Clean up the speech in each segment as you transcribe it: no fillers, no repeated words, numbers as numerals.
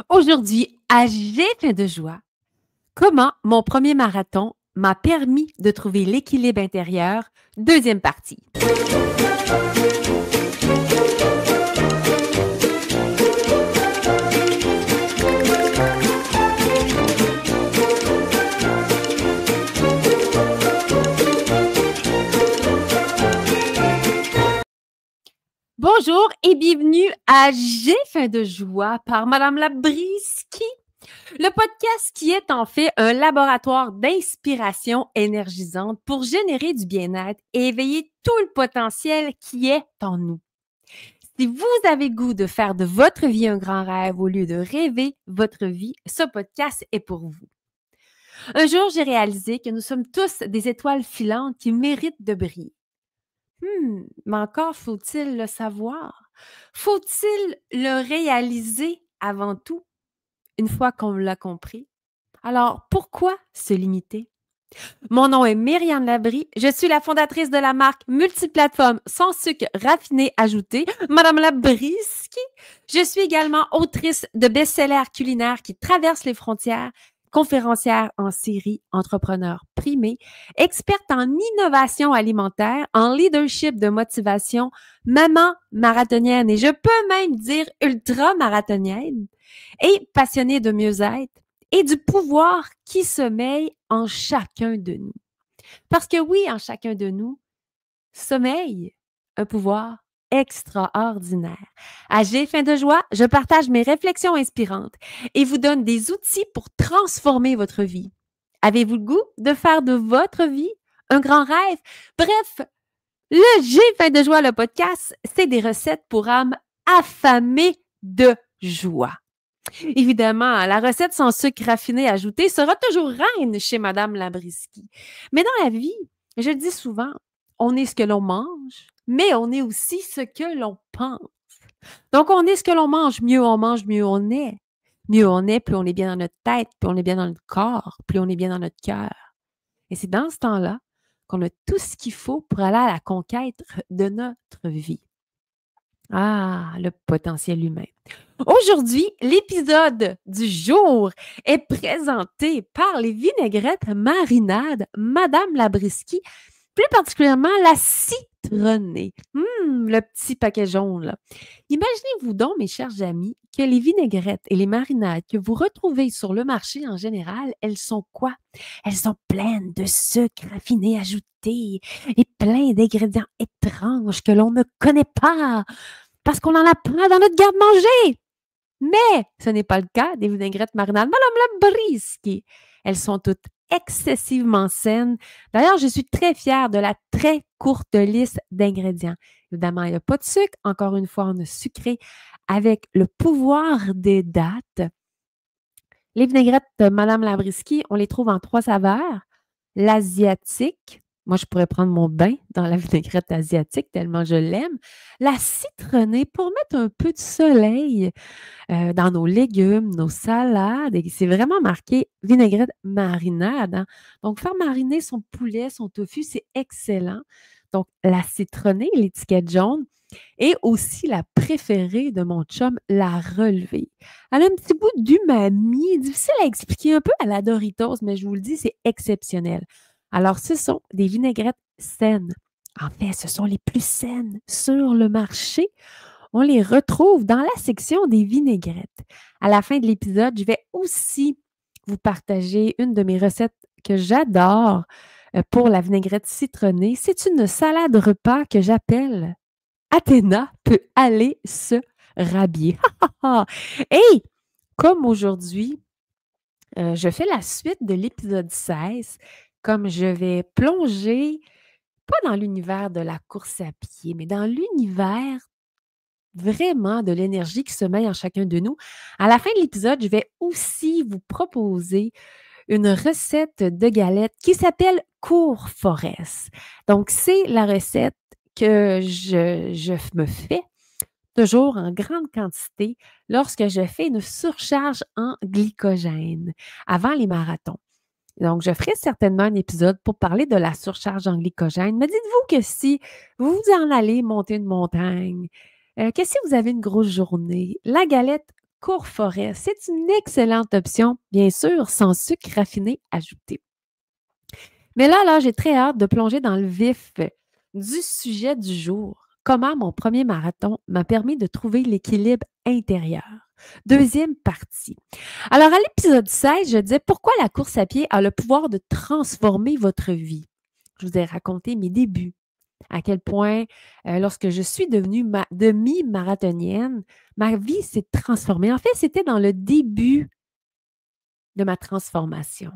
Aujourd'hui, à J'ai plein de joie, comment mon premier marathon m'a permis de trouver l'équilibre intérieur, deuxième partie. Bonjour et bienvenue à J'ai faim de joie par Madame Labriski, le podcast qui est en fait un laboratoire d'inspiration énergisante pour générer du bien-être et éveiller tout le potentiel qui est en nous. Si vous avez goût de faire de votre vie un grand rêve au lieu de rêver votre vie, ce podcast est pour vous. Un jour, j'ai réalisé que nous sommes tous des étoiles filantes qui méritent de briller. Mais encore faut-il le savoir? Faut-il le réaliser avant tout, une fois qu'on l'a compris? Alors, pourquoi se limiter? Mon nom est Myriam Labrie. Je suis la fondatrice de la marque multiplateforme sans sucre raffiné ajouté, Madame Labriski. Je suis également autrice de best-sellers culinaires qui traversent les frontières, conférencière en série, entrepreneur primé, experte en innovation alimentaire, en leadership de motivation, maman marathonienne et je peux même dire ultra marathonienne et passionnée de mieux-être et du pouvoir qui sommeille en chacun de nous. Parce que oui, en chacun de nous sommeille un pouvoir extraordinaire. À J'ai faim de joie, je partage mes réflexions inspirantes et vous donne des outils pour transformer votre vie. Avez-vous le goût de faire de votre vie un grand rêve? Bref, le J'ai faim de joie, le podcast, c'est des recettes pour âmes affamées de joie. Évidemment, la recette sans sucre raffiné ajouté sera toujours reine chez Madame Labriski. Mais dans la vie, je le dis souvent, on est ce que l'on mange, mais on est aussi ce que l'on pense. Donc, on est ce que l'on mange, mieux on mange, mieux on est. Mieux on est, plus on est bien dans notre tête, plus on est bien dans notre corps, plus on est bien dans notre cœur. Et c'est dans ce temps-là qu'on a tout ce qu'il faut pour aller à la conquête de notre vie. Ah, le potentiel humain. Aujourd'hui, l'épisode du jour est présenté par les vinaigrettes marinades Madame Labriski, plus particulièrement la citronnée. Le petit paquet jaune, là. Imaginez-vous donc, mes chers amis, que les vinaigrettes et les marinades que vous retrouvez sur le marché en général, elles sont quoi? Elles sont pleines de sucre raffiné ajouté et plein d'ingrédients étranges que l'on ne connaît pas parce qu'on en a plein dans notre garde-manger. Mais ce n'est pas le cas des vinaigrettes marinades Madame Labriski. Elles sont toutes excessivement saines. D'ailleurs, je suis très fière de la très courte liste d'ingrédients. Évidemment, il n'y a pas de sucre. Encore une fois, on a sucré avec le pouvoir des dattes. Les vinaigrettes de Madame Labriski, on les trouve en 3 saveurs. L'asiatique. Moi, je pourrais prendre mon bain dans la vinaigrette asiatique tellement je l'aime. La citronnée pour mettre un peu de soleil dans nos légumes, nos salades. Et c'est vraiment marqué vinaigrette marinade. Hein. Donc, faire mariner son poulet, son tofu, c'est excellent. Donc, la citronnée, l'étiquette jaune. Et aussi la préférée de mon chum, la relevée. Elle a un petit bout d'umami, difficile à expliquer, un peu à la Doritos, mais je vous le dis, c'est exceptionnel. Alors, ce sont des vinaigrettes saines. En fait, ce sont les plus saines sur le marché. On les retrouve dans la section des vinaigrettes. À la fin de l'épisode, je vais aussi vous partager une de mes recettes que j'adore pour la vinaigrette citronnée. C'est une salade repas que j'appelle Athéna peut aller se rhabiller. Et comme aujourd'hui, je fais la suite de l'épisode 16, comme je vais plonger, pas dans l'univers de la course à pied, mais dans l'univers vraiment de l'énergie qui sommeille en chacun de nous. À la fin de l'épisode, je vais aussi vous proposer une recette de galette qui s'appelle Cours Forest. Donc, c'est la recette que je me fais toujours en grande quantité lorsque je fais une surcharge en glycogène avant les marathons. Donc, je ferai certainement un épisode pour parler de la surcharge en glycogène. Mais dites-vous que si vous en allez monter une montagne, que si vous avez une grosse journée, la galette Cours Forêt. C'est une excellente option, bien sûr, sans sucre raffiné ajouté. Mais là, j'ai très hâte de plonger dans le vif du sujet du jour. Comment mon premier marathon m'a permis de trouver l'équilibre intérieur. Deuxième partie. Alors, à l'épisode 16, je disais pourquoi la course à pied a le pouvoir de transformer votre vie. Je vous ai raconté mes débuts, à quel point, lorsque je suis devenue demi-marathonienne, ma vie s'est transformée. En fait, c'était dans le début de ma transformation.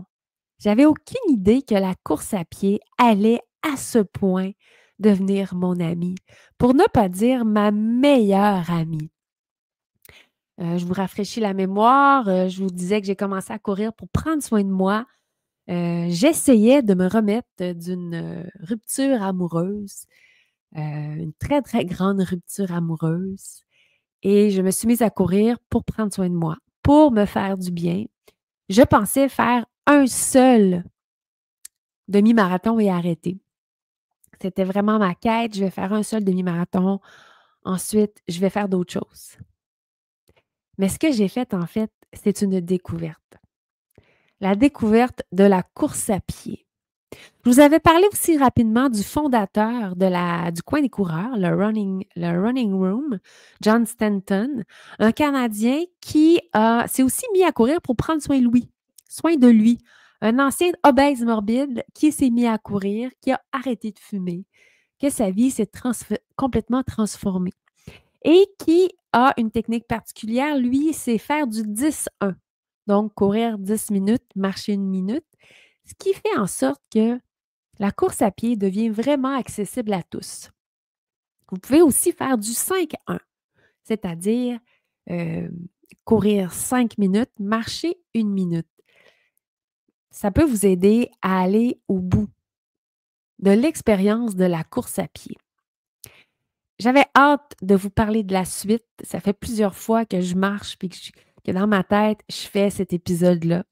J'avais aucune idée que la course à pied allait à ce point devenir mon amie, pour ne pas dire ma meilleure amie. Je vous rafraîchis la mémoire, je vous disais que j'ai commencé à courir pour prendre soin de moi. J'essayais de me remettre d'une rupture amoureuse, une très, très grande rupture amoureuse. Et je me suis mise à courir pour prendre soin de moi, pour me faire du bien. Je pensais faire un seul demi-marathon et arrêter. C'était vraiment ma quête. Je vais faire un seul demi-marathon. Ensuite, je vais faire d'autres choses. Mais ce que j'ai fait, en fait, c'est une découverte. La découverte de la course à pied. Je vous avais parlé aussi rapidement du fondateur du coin des coureurs, le Running Room, John Stanton, un Canadien qui s'est aussi mis à courir pour prendre soin de lui. Un ancien obèse morbide qui s'est mis à courir, qui a arrêté de fumer, que sa vie s'est complètement transformée et qui a une technique particulière. Lui, c'est faire du 10-1. Donc, courir 10 minutes, marcher 1 minute, ce qui fait en sorte que la course à pied devient vraiment accessible à tous. Vous pouvez aussi faire du 5-1, c'est-à-dire courir 5 minutes, marcher 1 minute. Ça peut vous aider à aller au bout de l'expérience de la course à pied. J'avais hâte de vous parler de la suite. Ça fait plusieurs fois que je marche et que dans ma tête, je fais cet épisode-là.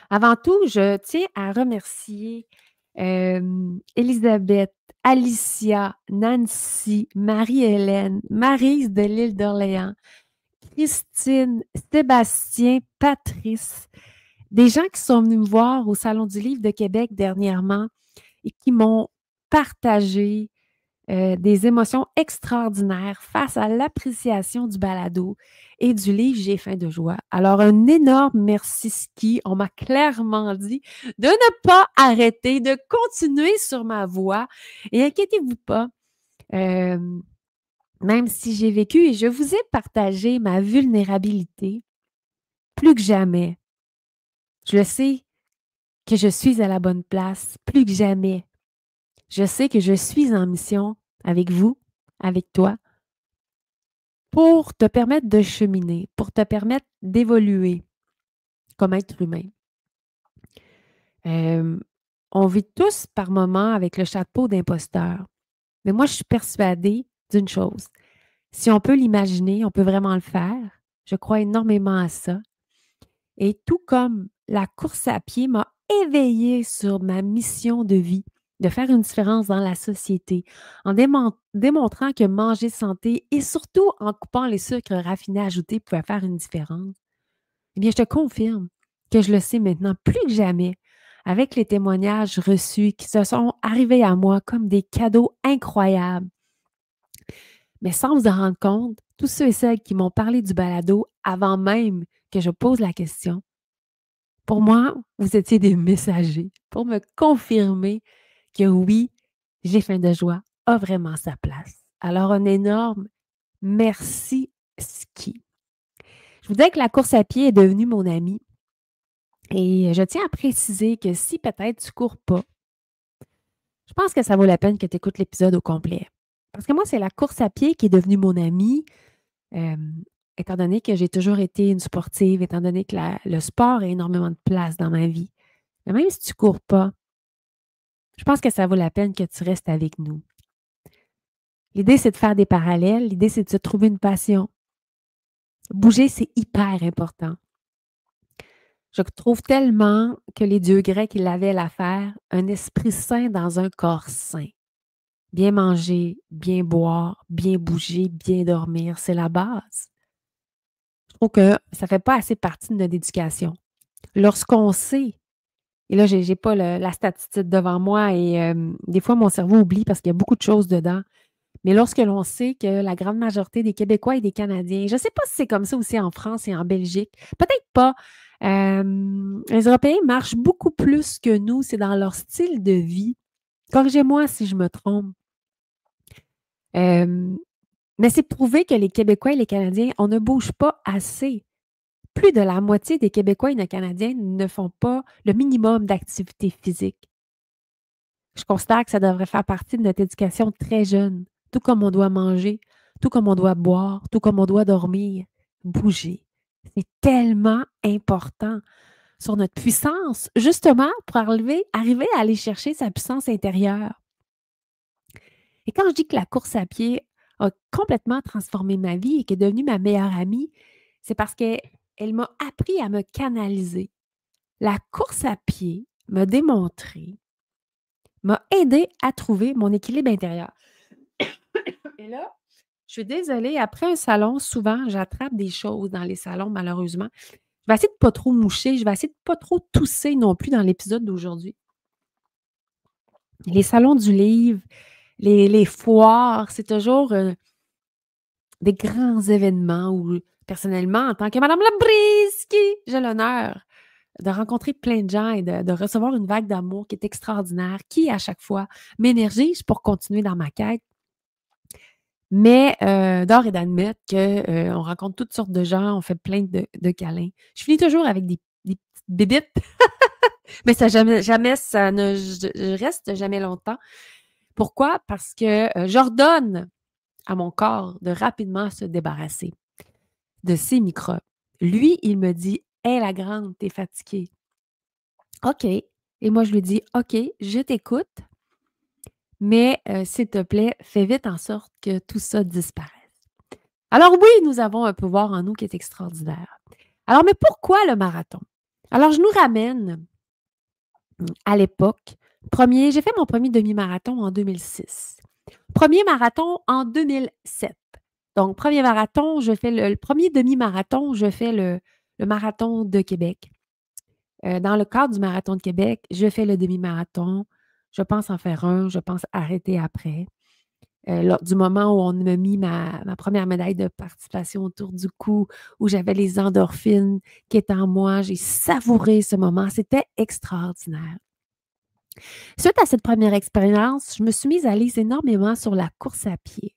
Avant tout, je tiens à remercier Elisabeth, Alicia, Nancy, Marie-Hélène, Maryse de l'île d'Orléans, Christine, Sébastien, Patrice, des gens qui sont venus me voir au Salon du Livre de Québec dernièrement et qui m'ont partagé des émotions extraordinaires face à l'appréciation du balado et du livre J'ai faim de joie. Alors, un énorme merci Ski. On m'a clairement dit de ne pas arrêter, de continuer sur ma voie. Et inquiétez-vous pas, même si j'ai vécu et je vous ai partagé ma vulnérabilité, plus que jamais, je le sais que je suis à la bonne place, plus que jamais. Je sais que je suis en mission avec vous, avec toi, pour te permettre de cheminer, pour te permettre d'évoluer comme être humain. On vit tous par moments avec le chapeau d'imposteur. Mais moi, je suis persuadée d'une chose. Si on peut l'imaginer, on peut vraiment le faire. Je crois énormément à ça. Et tout comme la course à pied m'a éveillée sur ma mission de vie, de faire une différence dans la société, en démontrant que manger santé et surtout en coupant les sucres raffinés ajoutés pouvait faire une différence, eh bien, je te confirme que je le sais maintenant plus que jamais avec les témoignages reçus qui se sont arrivés à moi comme des cadeaux incroyables. Mais sans vous en rendre compte, tous ceux et celles qui m'ont parlé du balado avant même que je pose la question, pour moi, vous étiez des messagers pour me confirmer que oui, J'ai faim de joie a vraiment sa place. Alors, un énorme merci Ski. Je vous disais que la course à pied est devenue mon amie et je tiens à préciser que si peut-être tu ne cours pas, je pense que ça vaut la peine que tu écoutes l'épisode au complet. Parce que moi, c'est la course à pied qui est devenue mon amie, étant donné que j'ai toujours été une sportive, étant donné que le sport a énormément de place dans ma vie. Mais même si tu ne cours pas, je pense que ça vaut la peine que tu restes avec nous. L'idée, c'est de faire des parallèles. L'idée, c'est de se trouver une passion. Bouger, c'est hyper important. Je trouve tellement que les dieux grecs, ils avaient l'affaire, un esprit sain dans un corps sain. Bien manger, bien boire, bien bouger, bien dormir, c'est la base. Je trouve que ça ne fait pas assez partie de notre éducation. Lorsqu'on sait, et là, j'ai pas la statistique devant moi et des fois, mon cerveau oublie parce qu'il y a beaucoup de choses dedans. Mais lorsque l'on sait que la grande majorité des Québécois et des Canadiens, je ne sais pas si c'est comme ça aussi en France et en Belgique, peut-être pas. Les Européens marchent beaucoup plus que nous, c'est dans leur style de vie. Corrigez-moi si je me trompe. Mais c'est prouvé que les Québécois et les Canadiens, on ne bouge pas assez. Plus de la moitié des Québécois et des Canadiens ne font pas le minimum d'activité physique. Je considère que ça devrait faire partie de notre éducation très jeune, tout comme on doit manger, tout comme on doit boire, tout comme on doit dormir, bouger. C'est tellement important sur notre puissance, justement pour arriver à aller chercher sa puissance intérieure. Et quand je dis que la course à pied a complètement transformé ma vie et qu'elle est devenue ma meilleure amie, c'est parce qu'elle m'a appris à me canaliser. La course à pied m'a démontré, m'a aidé à trouver mon équilibre intérieur. Et là, je suis désolée, après un salon, souvent, j'attrape des choses dans les salons, malheureusement. Je vais essayer de ne pas trop moucher, je vais essayer de ne pas trop tousser non plus dans l'épisode d'aujourd'hui. Les salons du livre, les foires, c'est toujours des grands événements où, personnellement, en tant que Madame Labriski, j'ai l'honneur de rencontrer plein de gens et de recevoir une vague d'amour qui est extraordinaire, qui, à chaque fois, m'énergise pour continuer dans ma quête. Mais d'or et d'admettre qu'on rencontre toutes sortes de gens, on fait plein de câlins. Je finis toujours avec des petites bébites, mais ça jamais ça ne je reste jamais longtemps. Pourquoi? Parce que j'ordonne à mon corps de rapidement se débarrasser de ces microbes. Lui, il me dit: Hey, la grande, t'es fatiguée. OK. Et moi, je lui dis: OK, je t'écoute, mais s'il te plaît, fais vite en sorte que tout ça disparaisse. Alors oui, nous avons un pouvoir en nous qui est extraordinaire. Alors, mais pourquoi le marathon? Alors, je nous ramène à l'époque. J'ai fait mon premier demi-marathon en 2006. Premier marathon en 2007. Donc, premier marathon, je fais le premier demi-marathon, je fais le marathon de Québec. Dans le cadre du marathon de Québec, je fais le demi-marathon. Je pense en faire un, je pense arrêter après. Lors du moment où on m'a mis ma première médaille de participation autour du cou, où j'avais les endorphines qui étaient en moi, j'ai savouré ce moment. C'était extraordinaire. Suite à cette première expérience, je me suis mise à lire énormément sur la course à pied.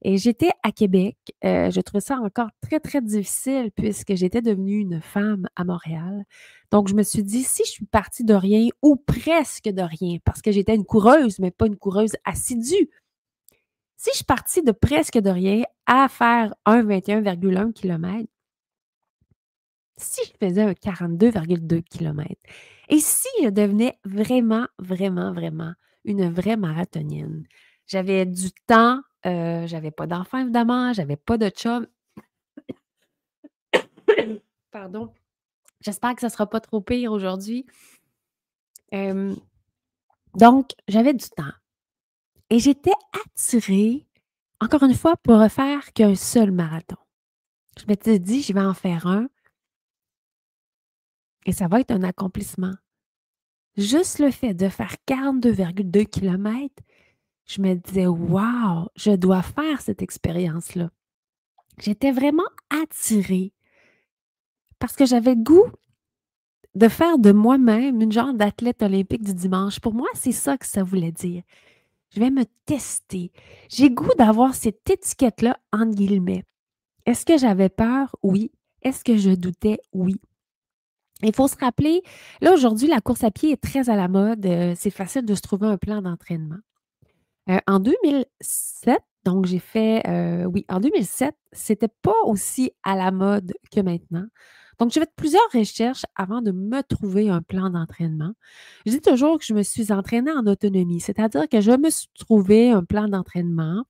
Et j'étais à Québec. Je trouvais ça encore très, très difficile puisque j'étais devenue une femme à Montréal. Donc, je me suis dit, si je suis partie de rien ou presque de rien, parce que j'étais une coureuse, mais pas une coureuse assidue, si je suis partie de presque de rien à faire un 21,1 km, si je faisais un 42,2 km, et si je devenais vraiment, vraiment, vraiment une vraie marathonienne, j'avais du temps, j'avais pas d'enfant évidemment, j'avais pas de chum. Pardon. J'espère que ça sera pas trop pire aujourd'hui. Donc, j'avais du temps. Et j'étais attirée, encore une fois, pour refaire qu'un seul marathon. Je m'étais dit, je vais en faire un et ça va être un accomplissement. Juste le fait de faire 42,2 km, je me disais, wow, je dois faire cette expérience-là. J'étais vraiment attirée parce que j'avais le goût de faire de moi-même une genre d'athlète olympique du dimanche. Pour moi, c'est ça que ça voulait dire. Je vais me tester. J'ai goût d'avoir cette étiquette-là, entre guillemets. Est-ce que j'avais peur? Oui. Est-ce que je doutais? Oui. Il faut se rappeler, là, aujourd'hui, la course à pied est très à la mode. C'est facile de se trouver un plan d'entraînement. En 2007, donc j'ai fait, oui, en 2007, c'était pas aussi à la mode que maintenant. Donc, j'ai fait plusieurs recherches avant de me trouver un plan d'entraînement. Je dis toujours que je me suis entraînée en autonomie, c'est-à-dire que je me suis trouvé un plan d'entraînement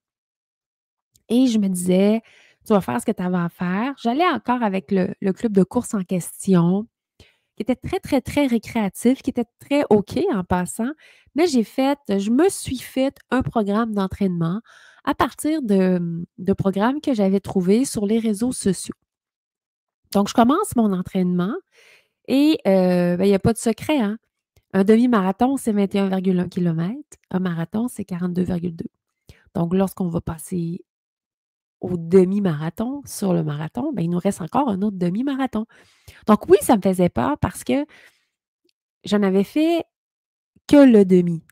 et je me disais, tu vas faire ce que tu avais à faire. J'allais encore avec le club de course en question, qui était très, très, très récréatif, qui était très OK en passant. Mais je me suis fait un programme d'entraînement à partir de programmes que j'avais trouvés sur les réseaux sociaux. Donc, je commence mon entraînement et ben, il y a pas de secret, hein. Un demi-marathon, c'est 21,1 kilomètres. Un marathon, c'est 42,2. Donc, lorsqu'on va passer au demi-marathon, sur le marathon, ben, il nous reste encore un autre demi-marathon. Donc oui, ça me faisait peur parce que j'en avais fait que le demi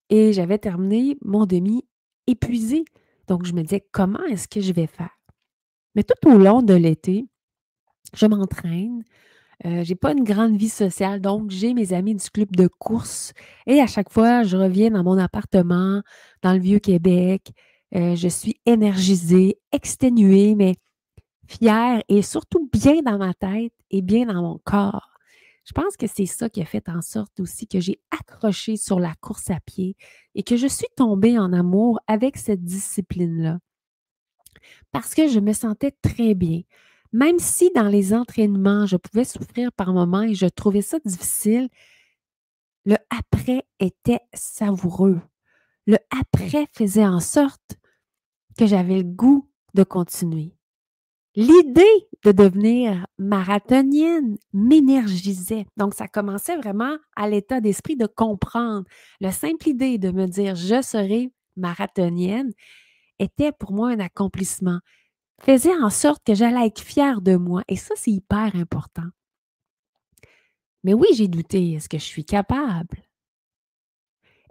et j'avais terminé mon demi épuisée. Donc, je me disais: «Comment est-ce que je vais faire?» Mais tout au long de l'été, je m'entraîne. J'ai pas une grande vie sociale, donc j'ai mes amis du club de course et à chaque fois, je reviens dans mon appartement, dans le Vieux-Québec. Je suis énergisée, exténuée, mais fière et surtout bien dans ma tête et bien dans mon corps. Je pense que c'est ça qui a fait en sorte aussi que j'ai accroché sur la course à pied et que je suis tombée en amour avec cette discipline-là. Parce que je me sentais très bien. Même si dans les entraînements, je pouvais souffrir par moments et je trouvais ça difficile, le après était savoureux. Le après faisait en sorte que j'avais le goût de continuer. L'idée de devenir marathonienne m'énergisait. Donc, ça commençait vraiment à l'état d'esprit de comprendre. La simple idée de me dire je serai marathonienne était pour moi un accomplissement. Faisait en sorte que j'allais être fière de moi. Et ça, c'est hyper important. Mais oui, j'ai douté. Est-ce que je suis capable?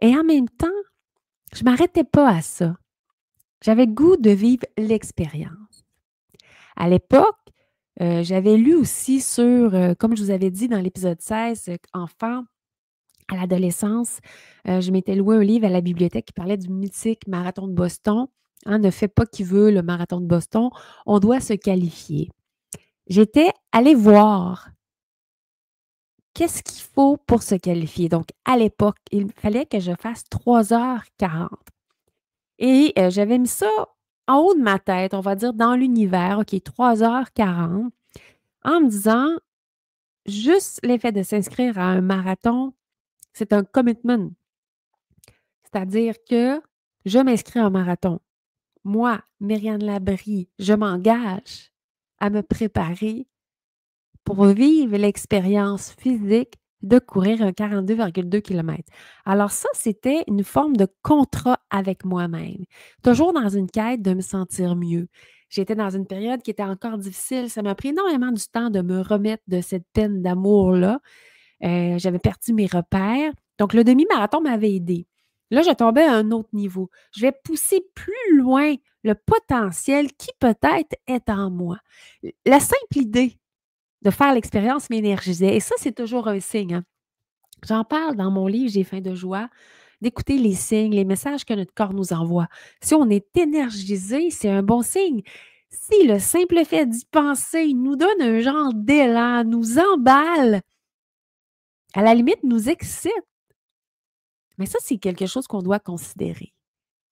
Et en même temps, je ne m'arrêtais pas à ça. J'avais le goût de vivre l'expérience. À l'époque, j'avais lu aussi sur, comme je vous avais dit dans l'épisode 16, enfant, à l'adolescence, je m'étais loué un livre à la bibliothèque qui parlait du mythique marathon de Boston. Hein, ne fait pas qui veut le marathon de Boston, on doit se qualifier. J'étais allée voir qu'est-ce qu'il faut pour se qualifier. Donc, à l'époque, il fallait que je fasse 3h40. Et j'avais mis ça en haut de ma tête, on va dire dans l'univers, OK, 3h40, en me disant, juste l'effet de s'inscrire à un marathon, c'est un commitment. C'est-à-dire que je m'inscris à un marathon. Moi, Myriane Labrie, je m'engage à me préparer pour vivre l'expérience physique de courir un 42,2 kilomètres. Alors ça, c'était une forme de contrat avec moi-même. Toujours dans une quête de me sentir mieux. J'étais dans une période qui était encore difficile. Ça m'a pris énormément du temps de me remettre de cette peine d'amour-là. J'avais perdu mes repères. Donc, le demi-marathon m'avait aidé. Là, je tombais à un autre niveau. Je vais pousser plus loin le potentiel qui peut-être est en moi. La simple idée de faire l'expérience m'énergisait. Et ça, c'est toujours un signe. Hein. J'en parle dans mon livre J'ai faim de joie, d'écouter les signes, les messages que notre corps nous envoie. Si on est énergisé, c'est un bon signe. Si le simple fait d'y penser nous donne un genre d'élan, nous emballe, à la limite, nous excite, mais ça, c'est quelque chose qu'on doit considérer.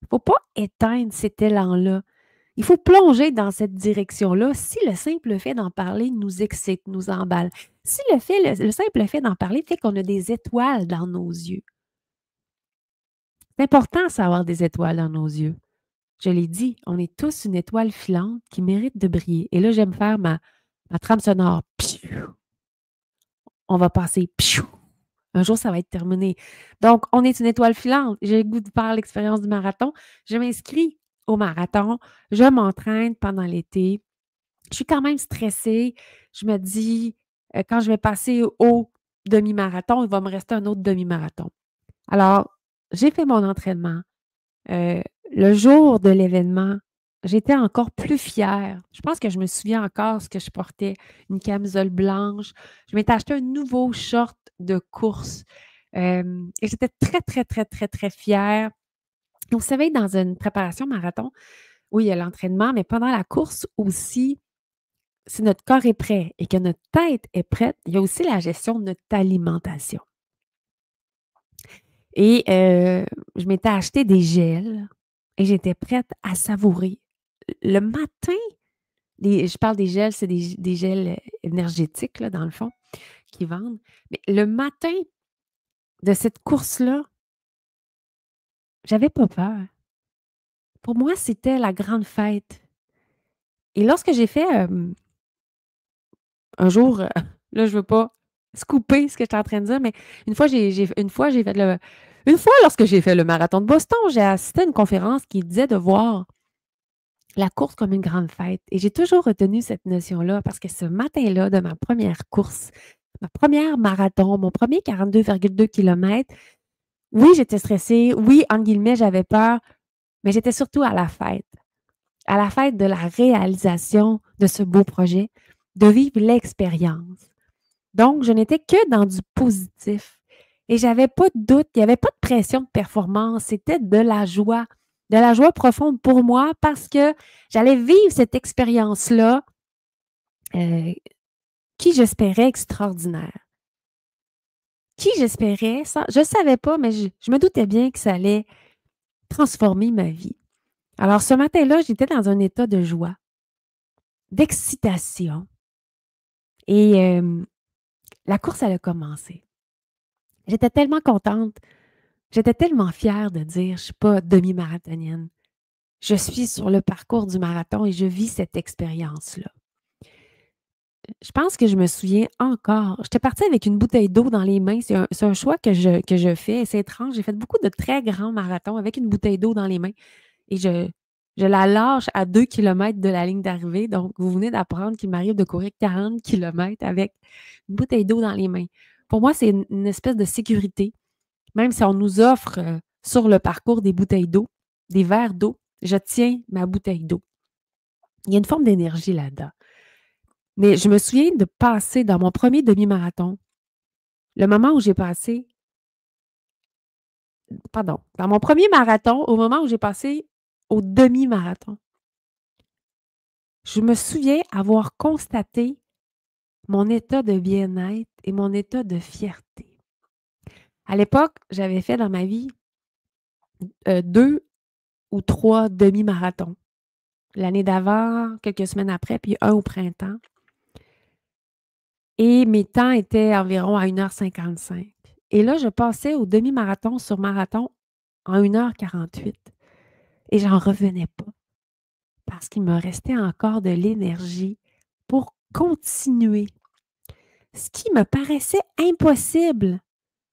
Il ne faut pas éteindre cet élan-là. Il faut plonger dans cette direction-là si le simple fait d'en parler nous excite, nous emballe. Si le simple fait d'en parler fait qu'on a des étoiles dans nos yeux. C'est important d'avoir des étoiles dans nos yeux. Je l'ai dit, on est tous une étoile filante qui mérite de briller. Et là, j'aime faire ma trame sonore. Piou! On va passer. Piou! Un jour, ça va être terminé. Donc, on est une étoile filante. J'ai le goût de faire l'expérience du marathon. Je m'inscris au marathon. Je m'entraîne pendant l'été. Je suis quand même stressée. Je me dis, quand je vais passer au demi-marathon, il va me rester un autre demi-marathon. Alors, j'ai fait mon entraînement. Le jour de l'événement, j'étais encore plus fière. Je pense que je me souviens encore ce que je portais, une camisole blanche. Je m'étais acheté un nouveau short de course. Et j'étais très, très, très, très, très fière. Vous savez, dans une préparation marathon, oui, il y a l'entraînement, mais pendant la course aussi, si notre corps est prêt et que notre tête est prête, il y a aussi la gestion de notre alimentation. Et je m'étais acheté des gels et j'étais prête à savourer. Le matin, je parle des gels, c'est des gels énergétiques, là, dans le fond, qu'ils vendent. Mais le matin de cette course-là, j'avais pas peur. Pour moi, c'était la grande fête. Et lorsque j'ai fait un jour, là, je veux pas scooper ce que je suis en train de dire, mais une fois lorsque j'ai fait le marathon de Boston, j'ai assisté à une conférence qui disait de voir la course comme une grande fête. Et j'ai toujours retenu cette notion-là parce que ce matin-là, de ma première course, ma première marathon, mon premier 42,2 km, oui, j'étais stressée. Oui, entre guillemets, j'avais peur, mais j'étais surtout à la fête de la réalisation de ce beau projet, de vivre l'expérience. Donc, je n'étais que dans du positif. Et j'avais pas de doute, il n'y avait pas de pression de performance, c'était de la joie profonde pour moi parce que j'allais vivre cette expérience-là euh, qui j'espérais extraordinaire. Qui j'espérais, je ne savais pas, mais je me doutais bien que ça allait transformer ma vie. Alors, ce matin-là, j'étais dans un état de joie, d'excitation. Et la course, elle a commencé. J'étais tellement contente. J'étais tellement fière de dire, je ne suis pas demi-marathonienne. Je suis sur le parcours du marathon et je vis cette expérience-là. Je pense que je me souviens encore. J'étais partie avec une bouteille d'eau dans les mains. C'est un choix que je fais. C'est étrange. J'ai fait beaucoup de très grands marathons avec une bouteille d'eau dans les mains. Et je la lâche à 2 kilomètres de la ligne d'arrivée. Donc, vous venez d'apprendre qu'il m'arrive de courir 40 kilomètres avec une bouteille d'eau dans les mains. Pour moi, c'est une espèce de sécurité. Même si on nous offre sur le parcours des bouteilles d'eau, des verres d'eau, je tiens ma bouteille d'eau. Il y a une forme d'énergie là-dedans. Mais je me souviens de passer dans mon premier demi-marathon, le moment où j'ai passé, pardon, dans mon premier marathon, au moment où j'ai passé au demi-marathon. Je me souviens avoir constaté mon état de bien-être et mon état de fierté. À l'époque, j'avais fait dans ma vie 2 ou 3 demi-marathons. L'année d'avant, quelques semaines après, puis un au printemps. Et mes temps étaient environ à 1h55. Et là, je passais au demi-marathon sur marathon en 1h48. Et j'en revenais pas. Parce qu'il me restait encore de l'énergie pour continuer. Ce qui me paraissait impossible.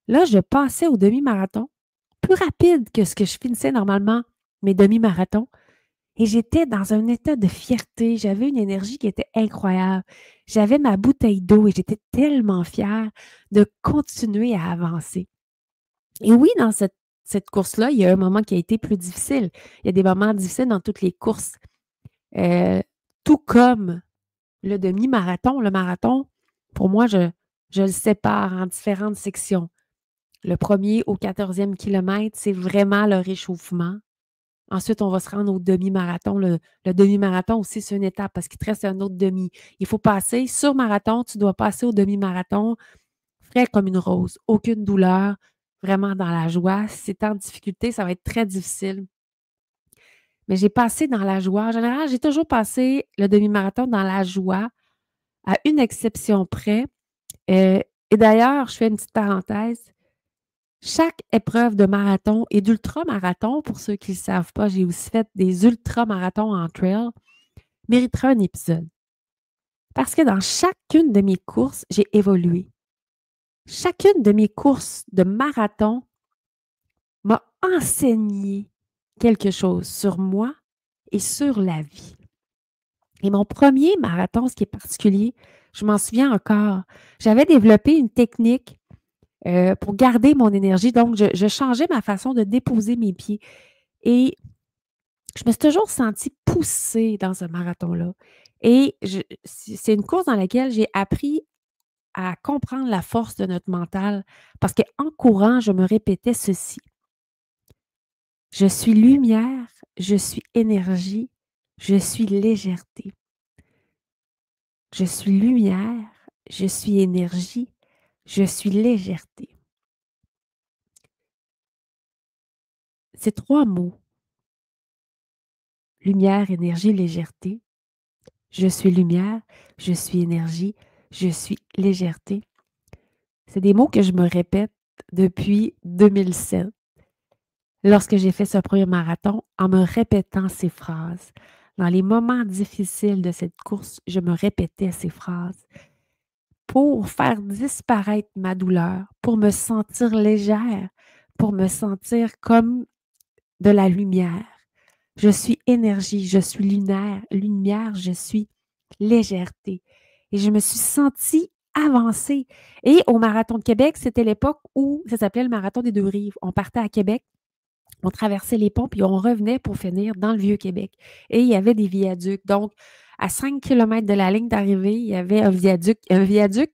Là, je passais au demi-marathon plus rapide que ce que je finissais normalement mes demi-marathons. Et j'étais dans un état de fierté. J'avais une énergie qui était incroyable. J'avais ma bouteille d'eau et j'étais tellement fière de continuer à avancer. Et oui, dans cette course-là, il y a un moment qui a été plus difficile. Il y a des moments difficiles dans toutes les courses. Tout comme le demi-marathon. Le marathon, pour moi, je le sépare en différentes sections. Le premier au 14e kilomètre, c'est vraiment le réchauffement. Ensuite, on va se rendre au demi-marathon. Le demi-marathon aussi, c'est une étape parce qu'il te reste un autre demi. Il faut passer sur marathon, tu dois passer au demi-marathon, frais comme une rose, aucune douleur, vraiment dans la joie. Si c'est en difficulté, ça va être très difficile. Mais j'ai passé dans la joie. En général, j'ai toujours passé le demi-marathon dans la joie, à une exception près. Et d'ailleurs, je fais une petite parenthèse. Chaque épreuve de marathon et d'ultramarathon, pour ceux qui ne le savent pas, j'ai aussi fait des ultramarathons en trail, mériterait un épisode. Parce que dans chacune de mes courses, j'ai évolué. Chacune de mes courses de marathon m'a enseigné quelque chose sur moi et sur la vie. Et mon premier marathon, ce qui est particulier, je m'en souviens encore, j'avais développé une technique pour garder mon énergie. Donc, je changeais ma façon de déposer mes pieds. Et je me suis toujours sentie poussée dans ce marathon-là. Et c'est une course dans laquelle j'ai appris à comprendre la force de notre mental parce qu'en courant, je me répétais ceci. Je suis lumière, je suis énergie, je suis légèreté. Je suis lumière, je suis énergie, je suis légèreté. Ces 3 mots, lumière, énergie, légèreté. Je suis lumière, je suis énergie, je suis légèreté. C'est des mots que je me répète depuis 2007. Lorsque j'ai fait ce premier marathon, en me répétant ces phrases. Dans les moments difficiles de cette course, je me répétais ces phrases. pour faire disparaître ma douleur, pour me sentir légère, pour me sentir comme de la lumière. Je suis énergie, je suis lumière, je suis légèreté. Et je me suis sentie avancée. Et au Marathon de Québec, c'était l'époque où ça s'appelait le Marathon des Deux-Rives. On partait à Québec, on traversait les ponts, puis on revenait pour finir dans le Vieux-Québec. Et il y avait des viaducs. Donc, à 5 kilomètres de la ligne d'arrivée, il y avait un viaduc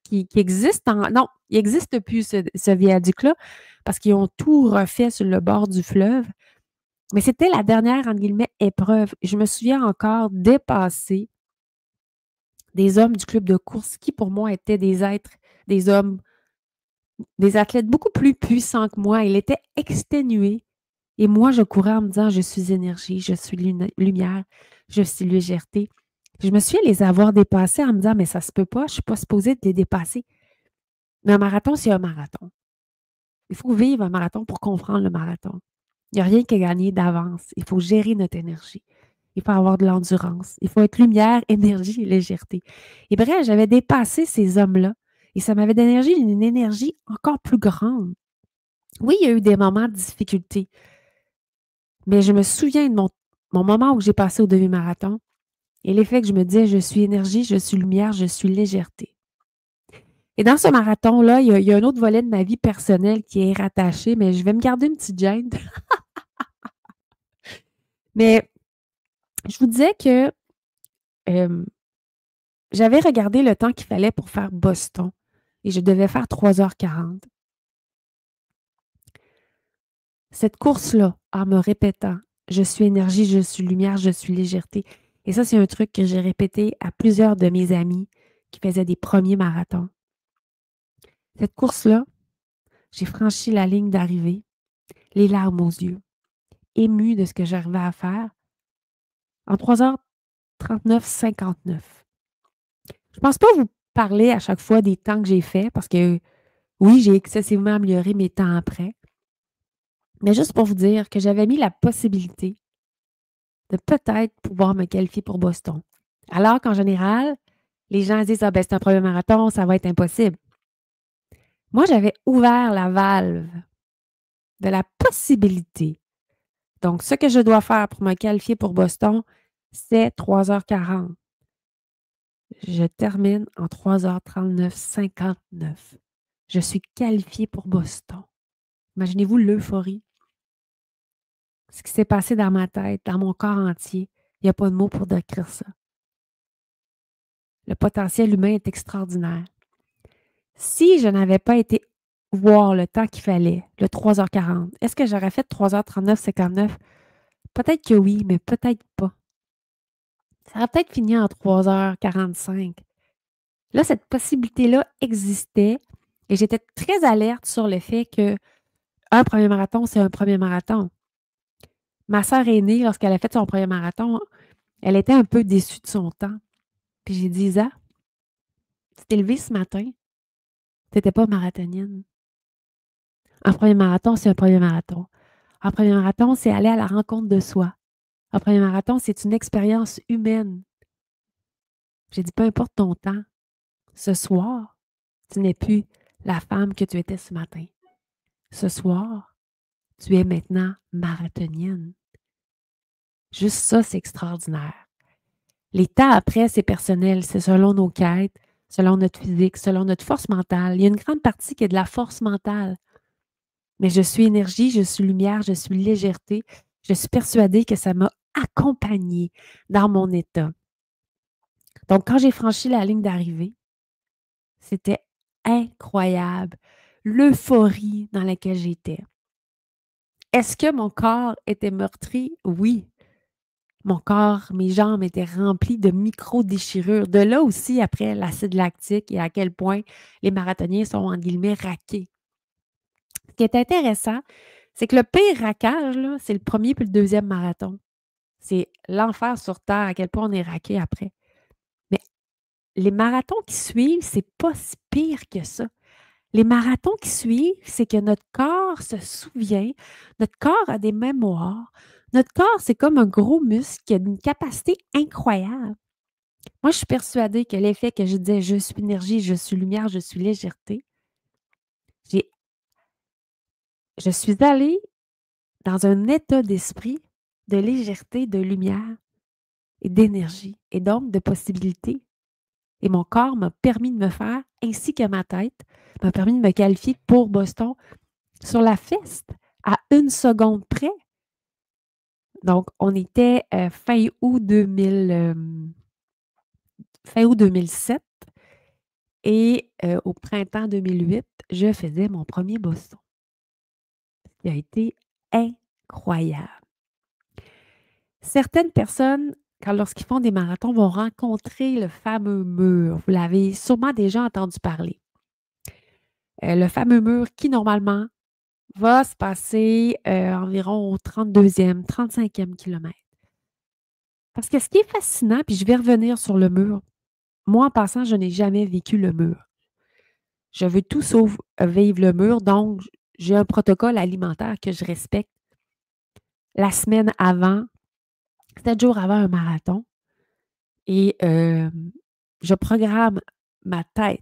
qui existe non, il n'existe plus ce viaduc-là, parce qu'ils ont tout refait sur le bord du fleuve. Mais c'était la dernière, entre guillemets, épreuve. Je me souviens encore dépasser des hommes du club de course qui, pour moi, étaient des êtres, des hommes, des athlètes beaucoup plus puissants que moi. Ils étaient exténués. Et moi, je courais en me disant, je suis énergie, je suis lumière, je suis légèreté. Je me souviens les avoir dépassés en me disant, mais ça se peut pas, je ne suis pas supposée de les dépasser. Mais un marathon, c'est un marathon. Il faut vivre un marathon pour comprendre le marathon. Il n'y a rien qu'à gagner d'avance. Il faut gérer notre énergie. Il faut avoir de l'endurance. Il faut être lumière, énergie et légèreté. Et bref, j'avais dépassé ces hommes-là et ça m'avait donné une énergie encore plus grande. Oui, il y a eu des moments de difficulté, mais je me souviens de mon moment où j'ai passé au demi-marathon et l'effet que je me disais, je suis énergie, je suis lumière, je suis légèreté. Et dans ce marathon-là, il y a un autre volet de ma vie personnelle qui est rattaché, mais je vais me garder une petite gêne. Mais je vous disais que j'avais regardé le temps qu'il fallait pour faire Boston et je devais faire 3h40. Cette course-là, en me répétant, je suis énergie, je suis lumière, je suis légèreté. Et ça, c'est un truc que j'ai répété à plusieurs de mes amis qui faisaient des premiers marathons. Cette course-là, j'ai franchi la ligne d'arrivée, les larmes aux yeux, émue de ce que j'arrivais à faire en 3h39,59. Je ne pense pas vous parler à chaque fois des temps que j'ai faits parce que oui, j'ai excessivement amélioré mes temps après. Mais juste pour vous dire que j'avais mis la possibilité de peut-être pouvoir me qualifier pour Boston. Alors qu'en général, les gens disent, ah ben c'est un premier marathon, ça va être impossible. Moi, j'avais ouvert la valve de la possibilité. Donc, ce que je dois faire pour me qualifier pour Boston, c'est 3h40. Je termine en 3h39,59. Je suis qualifiée pour Boston. Imaginez-vous l'euphorie. Ce qui s'est passé dans ma tête, dans mon corps entier. Il n'y a pas de mots pour décrire ça. Le potentiel humain est extraordinaire. Si je n'avais pas été voir le temps qu'il fallait, le 3h40, est-ce que j'aurais fait 3h39,59? Peut-être que oui, mais peut-être pas. Ça aurait peut-être fini en 3h45. Là, cette possibilité-là existait et j'étais très alerte sur le fait que un premier marathon, c'est un premier marathon. Ma sœur aînée, lorsqu'elle a fait son premier marathon, elle était un peu déçue de son temps. Puis j'ai dit, Isa, tu t'es levée ce matin, tu n'étais pas marathonienne. Un premier marathon, c'est un premier marathon. Un premier marathon, c'est aller à la rencontre de soi. Un premier marathon, c'est une expérience humaine. J'ai dit, peu importe ton temps, ce soir, tu n'es plus la femme que tu étais ce matin. Ce soir, tu es maintenant marathonienne. Juste ça, c'est extraordinaire. Les temps après, c'est personnel, c'est selon nos quêtes, selon notre physique, selon notre force mentale. Il y a une grande partie qui est de la force mentale. Mais je suis énergie, je suis lumière, je suis légèreté. Je suis persuadée que ça m'a accompagnée dans mon état. Donc, quand j'ai franchi la ligne d'arrivée, c'était incroyable. L'euphorie dans laquelle j'étais. Est-ce que mon corps était meurtri? Oui. Mon corps, mes jambes étaient remplies de micro-déchirures. De là aussi, après, l'acide lactique et à quel point les marathoniens sont, en guillemets, raqués. Ce qui est intéressant, c'est que le pire raquage, là, c'est le premier puis le deuxième marathon. C'est l'enfer sur Terre, à quel point on est raqué après. Mais les marathons qui suivent, c'est pas si pire que ça. Les marathons qui suivent, c'est que notre corps se souvient, notre corps a des mémoires. Notre corps, c'est comme un gros muscle qui a une capacité incroyable. Moi, je suis persuadée que l'effet que je disais: «Je suis énergie, je suis lumière, je suis légèreté», j'ai je suis allée dans un état d'esprit de légèreté, de lumière et d'énergie et donc de possibilités. Et mon corps m'a permis de me faire, ainsi que ma tête, m'a permis de me qualifier pour Boston sur la feste à 1 seconde près. Donc, on était fin août 2007 et au printemps 2008, je faisais mon premier Boston. Il a été incroyable. Certaines personnes, lorsqu'ils font des marathons, vont rencontrer le fameux mur. Vous l'avez sûrement déjà entendu parler. Le fameux mur qui, normalement, va se passer environ au 32e, 35e kilomètre. Parce que ce qui est fascinant, puis je vais revenir sur le mur, moi, en passant, je n'ai jamais vécu le mur. Je veux tout sauf vivre le mur, donc j'ai un protocole alimentaire que je respecte. La semaine avant, 7 jours avant un marathon, et je programme ma tête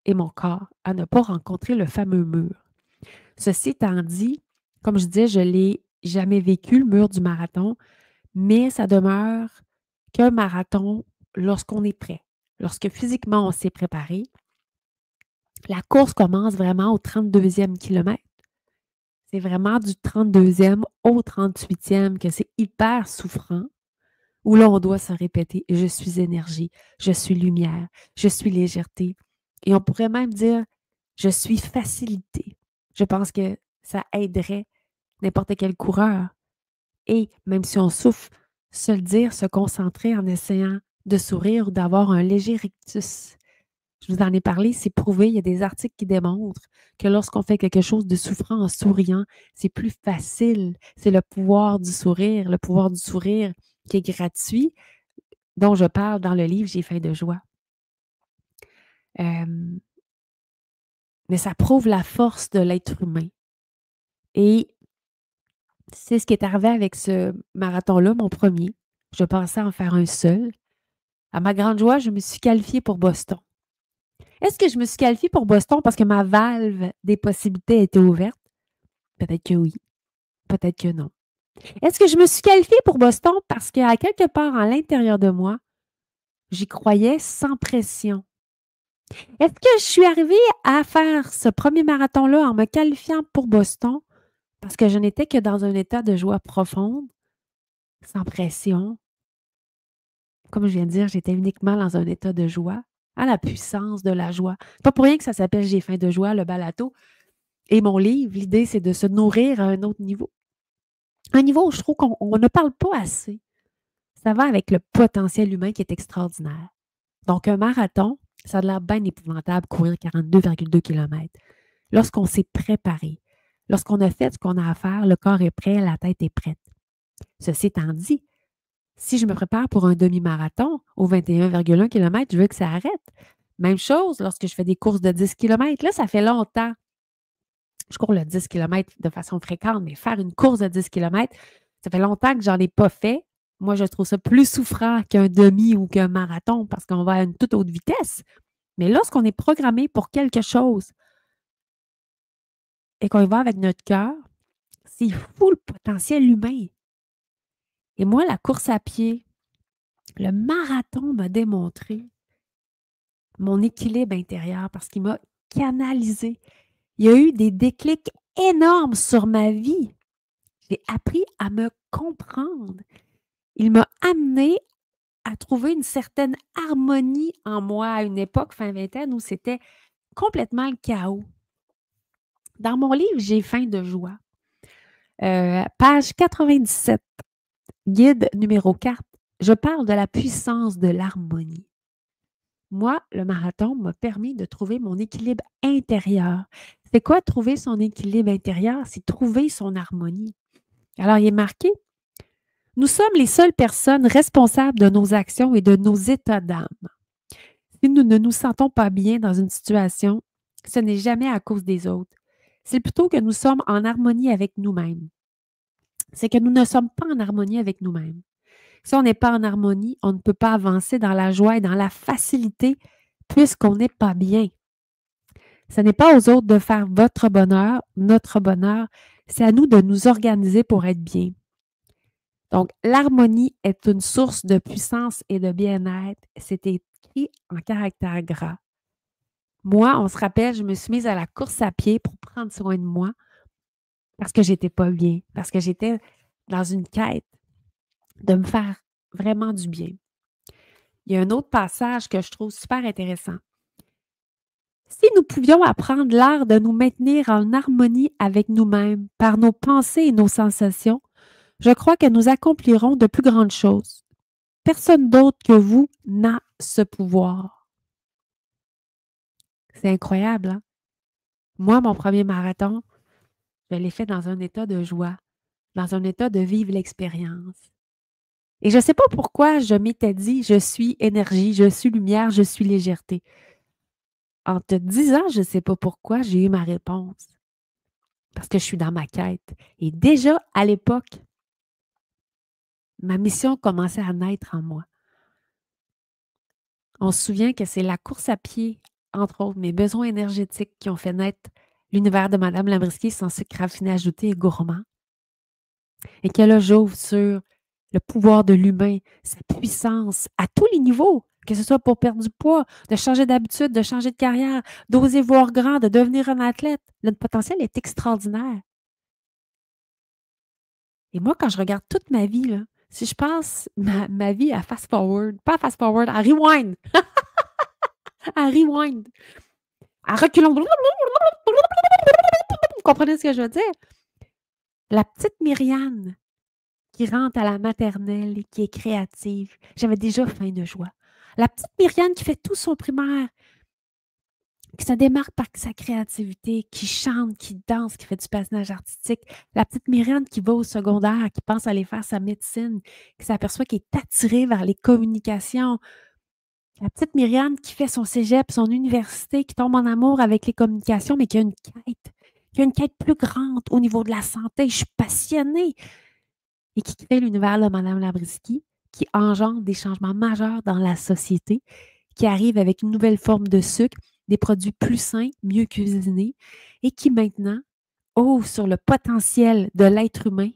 et mon corps à ne pas rencontrer le fameux mur. Ceci étant dit, comme je disais, je ne l'ai jamais vécu, le mur du marathon, mais ça demeure qu'un marathon lorsqu'on est prêt, lorsque physiquement on s'est préparé. La course commence vraiment au 32e kilomètre. C'est vraiment du 32e au 38e que c'est hyper souffrant, où là, on doit se répéter: je suis énergie, je suis lumière, je suis légèreté. Et on pourrait même dire: je suis facilité. Je pense que ça aiderait n'importe quel coureur. Et même si on souffre, se le dire, se concentrer en essayant de sourire ou d'avoir un léger rictus. Je vous en ai parlé, c'est prouvé, il y a des articles qui démontrent que lorsqu'on fait quelque chose de souffrant en souriant, c'est plus facile. C'est le pouvoir du sourire qui est gratuit, dont je parle dans le livre J'ai faim de joie. Mais ça prouve la force de l'être humain. Et c'est ce qui est arrivé avec ce marathon-là, mon premier. Je pensais en faire un seul. À ma grande joie, je me suis qualifiée pour Boston. Est-ce que je me suis qualifiée pour Boston parce que ma valve des possibilités était ouverte? Peut-être que oui, peut-être que non. Est-ce que je me suis qualifiée pour Boston parce qu'à quelque part à l'intérieur de moi, j'y croyais sans pression? Est-ce que je suis arrivée à faire ce premier marathon-là en me qualifiant pour Boston parce que je n'étais que dans un état de joie profonde, sans pression? Comme je viens de dire, j'étais uniquement dans un état de joie, à la puissance de la joie. Pas pour rien que ça s'appelle J'ai faim de joie, le balado. Et mon livre, l'idée, c'est de se nourrir à un autre niveau. Un niveau où je trouve qu'on ne parle pas assez. Ça va avec le potentiel humain qui est extraordinaire. Donc, un marathon, ça a l'air bien épouvantable, courir 42,2 km. Lorsqu'on s'est préparé, lorsqu'on a fait ce qu'on a à faire, le corps est prêt, la tête est prête. Ceci étant dit, si je me prépare pour un demi-marathon au 21,1 km, je veux que ça arrête. Même chose lorsque je fais des courses de 10 km. Là, ça fait longtemps. Je cours le 10 km de façon fréquente, mais faire une course de 10 km, ça fait longtemps que j'en ai pas fait. Moi, je trouve ça plus souffrant qu'un demi ou qu'un marathon parce qu'on va à une toute autre vitesse. Mais lorsqu'on est programmé pour quelque chose et qu'on y va avec notre cœur, c'est fou le potentiel humain. Et moi, la course à pied, le marathon m'a démontré mon équilibre intérieur parce qu'il m'a canalisé. Il y a eu des déclics énormes sur ma vie. J'ai appris à me comprendre. Il m'a amené à trouver une certaine harmonie en moi à une époque, fin vingtaine, où c'était complètement le chaos. Dans mon livre J'ai faim de joie, page 97, guide numéro 4, je parle de la puissance de l'harmonie. Moi, le marathon m'a permis de trouver mon équilibre intérieur. C'est quoi trouver son équilibre intérieur? C'est trouver son harmonie. Alors, il est marqué: nous sommes les seules personnes responsables de nos actions et de nos états d'âme. Si nous ne nous sentons pas bien dans une situation, ce n'est jamais à cause des autres. C'est plutôt que nous sommes en harmonie avec nous-mêmes. C'est que nous ne sommes pas en harmonie avec nous-mêmes. Si on n'est pas en harmonie, on ne peut pas avancer dans la joie et dans la facilité puisqu'on n'est pas bien. Ce n'est pas aux autres de faire votre bonheur, notre bonheur. C'est à nous de nous organiser pour être bien. Donc, l'harmonie est une source de puissance et de bien-être. C'est écrit en caractère gras. Moi, on se rappelle, je me suis mise à la course à pied pour prendre soin de moi parce que j'étais pas bien, parce que j'étais dans une quête de me faire vraiment du bien. Il y a un autre passage que je trouve super intéressant. Si nous pouvions apprendre l'art de nous maintenir en harmonie avec nous-mêmes par nos pensées et nos sensations, je crois que nous accomplirons de plus grandes choses. Personne d'autre que vous n'a ce pouvoir. C'est incroyable, hein? Moi, mon premier marathon, je l'ai fait dans un état de joie, dans un état de vivre l'expérience. Et je ne sais pas pourquoi je m'étais dit, je suis énergie, je suis lumière, je suis légèreté. En te disant, je ne sais pas pourquoi, j'ai eu ma réponse. Parce que je suis dans ma quête. Et déjà, à l'époque, ma mission commençait à naître en moi. On se souvient que c'est la course à pied, entre autres, mes besoins énergétiques qui ont fait naître l'univers de Madame Labriskie sans sucre raffiné ajouté et gourmand. Et que là, j'ouvre sur le pouvoir de l'humain, sa puissance à tous les niveaux, que ce soit pour perdre du poids, de changer d'habitude, de changer de carrière, d'oser voir grand, de devenir un athlète. Le potentiel est extraordinaire. Et moi, quand je regarde toute ma vie, là, si je passe ma vie à fast-forward, pas à fast-forward, à rewind, à rewind, à reculons. Vous comprenez ce que je veux dire? La petite Myriane qui rentre à la maternelle et qui est créative, j'avais déjà faim de joie. La petite Myriane qui fait tout son primaire, qui se démarque par sa créativité, qui chante, qui danse, qui fait du patinage artistique. La petite Myriane qui va au secondaire, qui pense aller faire sa médecine, qui s'aperçoit qu'elle est attirée vers les communications. La petite Myriane qui fait son cégep, son université, qui tombe en amour avec les communications, mais qui a une quête plus grande au niveau de la santé. Je suis passionnée. Et qui crée l'univers de Mme Labriskie, qui engendre des changements majeurs dans la société, qui arrive avec une nouvelle forme de sucre, des produits plus sains, mieux cuisinés, et qui maintenant ouvre sur le potentiel de l'être humain.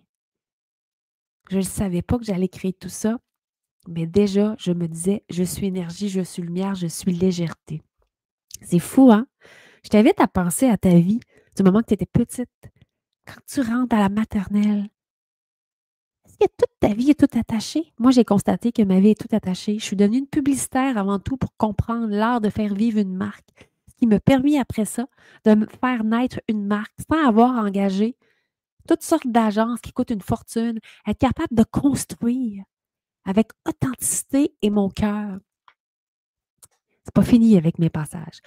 Je ne savais pas que j'allais créer tout ça, mais déjà, je me disais, je suis énergie, je suis lumière, je suis légèreté. C'est fou, hein? Je t'invite à penser à ta vie du moment que tu étais petite. Quand tu rentres à la maternelle, est-ce que toute ta vie est tout attachée? Moi, j'ai constaté que ma vie est tout attachée. Je suis devenue une publicitaire avant tout pour comprendre l'art de faire vivre une marque, ce qui m'a permis après ça de me faire naître une marque sans avoir engagé toutes sortes d'agences qui coûtent une fortune, être capable de construire avec authenticité et mon cœur. C'est pas fini avec mes passages.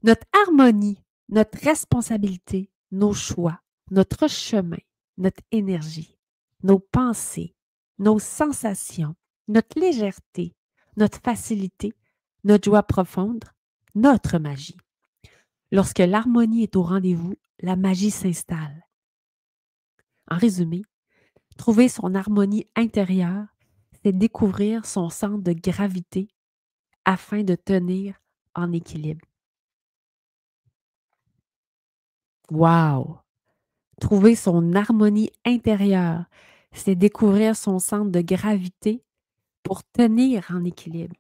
Notre harmonie, notre responsabilité, nos choix, notre chemin, notre énergie, nos pensées, nos sensations, notre légèreté, notre facilité, notre joie profonde, notre magie. Lorsque l'harmonie est au rendez-vous, la magie s'installe. En résumé, trouver son harmonie intérieure, c'est découvrir son centre de gravité afin de tenir en équilibre. Wow! Trouver son harmonie intérieure, c'est découvrir son centre de gravité pour tenir en équilibre.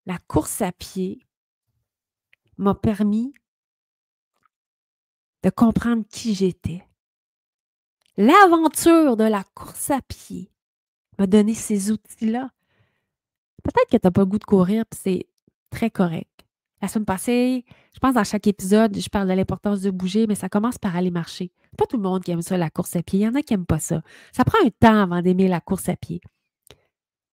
La course à pied m'a permis de comprendre qui j'étais. L'aventure de la course à pied m'a donné ces outils-là. Peut-être que tu n'as pas le goût de courir, puis c'est très correct. La semaine passée, je pense dans chaque épisode, je parle de l'importance de bouger, mais ça commence par aller marcher. Pas tout le monde qui aime ça, la course à pied. Il y en a qui n'aiment pas ça. Ça prend un temps avant d'aimer la course à pied.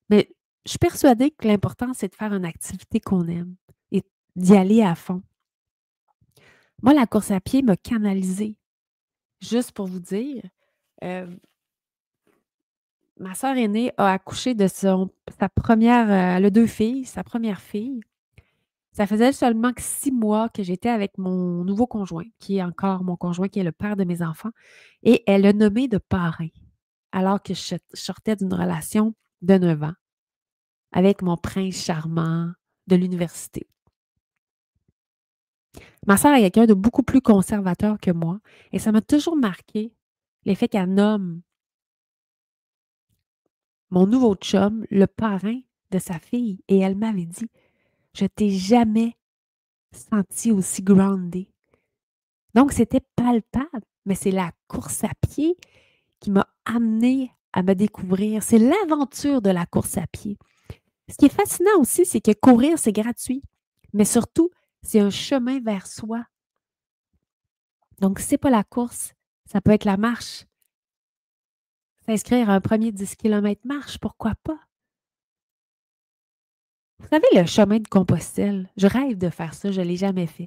Mais je suis persuadée que l'important, c'est de faire une activité qu'on aime et d'y aller à fond. Moi, la course à pied m'a canalisée. Juste pour vous dire, ma sœur aînée a accouché de sa première, elle a 2 filles, sa première fille. Ça faisait seulement que 6 mois que j'étais avec mon nouveau conjoint, qui est encore mon conjoint, qui est le père de mes enfants, et elle l'a nommé de parrain. alors que je sortais d'une relation de 9 ans avec mon prince charmant de l'université. Ma sœur est quelqu'un de beaucoup plus conservateur que moi et ça m'a toujours marqué l'effet qu'un nomme mon nouveau chum, le parrain de sa fille. Et elle m'avait dit, je t'ai jamais senti aussi grounded. Donc, c'était palpable, mais c'est la course à pied qui m'a amenée à me découvrir. C'est l'aventure de la course à pied. Ce qui est fascinant aussi, c'est que courir, c'est gratuit, mais surtout, c'est un chemin vers soi. Donc, si ce n'est pas la course, ça peut être la marche. S'inscrire à un premier 10 km marche, pourquoi pas? Vous savez, le chemin de Compostelle, je rêve de faire ça, je ne l'ai jamais fait.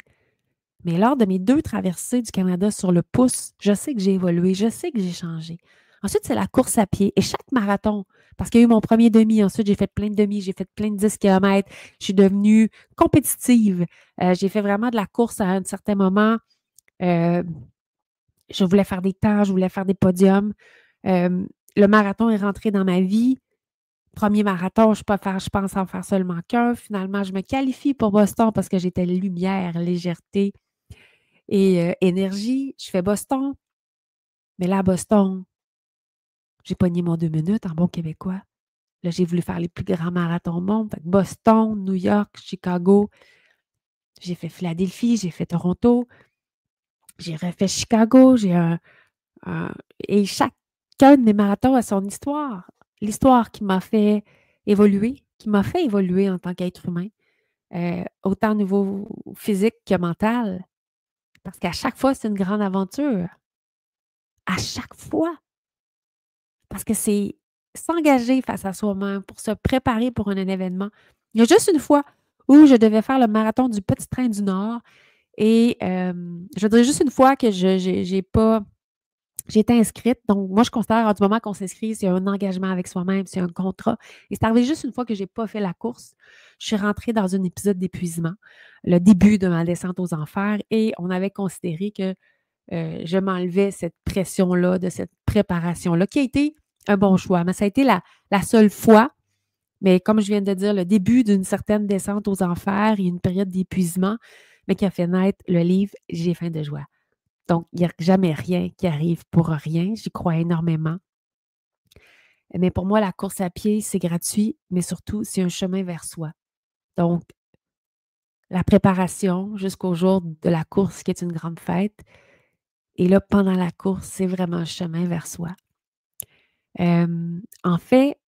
Mais lors de mes 2 traversées du Canada sur le pouce, je sais que j'ai évolué, je sais que j'ai changé. Ensuite, c'est la course à pied. Et chaque marathon, parce qu'il y a eu mon premier demi, ensuite j'ai fait plein de demi, j'ai fait plein de 10 km, je suis devenue compétitive. J'ai fait vraiment de la course à un certain moment. Je voulais faire des temps, je voulais faire des podiums. Le marathon est rentré dans ma vie. Premier marathon, je pense en faire seulement qu'un. Finalement, je me qualifie pour Boston parce que j'étais lumière, légèreté et énergie. Je fais Boston. Mais là, à Boston, j'ai pogné mon 2 minutes en bon québécois. Là, j'ai voulu faire les plus grands marathons au monde. Fait que Boston, New York, Chicago. J'ai fait Philadelphie, j'ai fait Toronto. J'ai refait Chicago. Et chacun de mes marathons a son histoire. L'histoire qui m'a fait évoluer, en tant qu'être humain, autant au niveau physique que mental. Parce qu'à chaque fois, c'est une grande aventure. À chaque fois. Parce que c'est s'engager face à soi-même pour se préparer pour un événement. Il y a juste une fois où je devais faire le marathon du Petit Train du Nord et je dirais juste une fois que j'ai été inscrite. Donc, moi, je considère du moment qu'on s'inscrit, c'est un engagement avec soi-même, c'est un contrat. Et c'est arrivé juste une fois que je n'ai pas fait la course. Je suis rentrée dans un épisode d'épuisement, le début de ma descente aux enfers, et on avait considéré que je m'enlevais cette pression-là, de cette préparation-là, qui a été un bon choix. Mais ça a été la seule fois, mais comme je viens de dire, le début d'une certaine descente aux enfers et une période d'épuisement, mais qui a fait naître le livre J'ai faim de joie. Donc, il n'y a jamais rien qui arrive pour rien. J'y crois énormément. Mais pour moi, la course à pied, c'est gratuit, mais surtout, c'est un chemin vers soi. Donc, la préparation jusqu'au jour de la course, qui est une grande fête. Et là, pendant la course, c'est vraiment un chemin vers soi. En fait,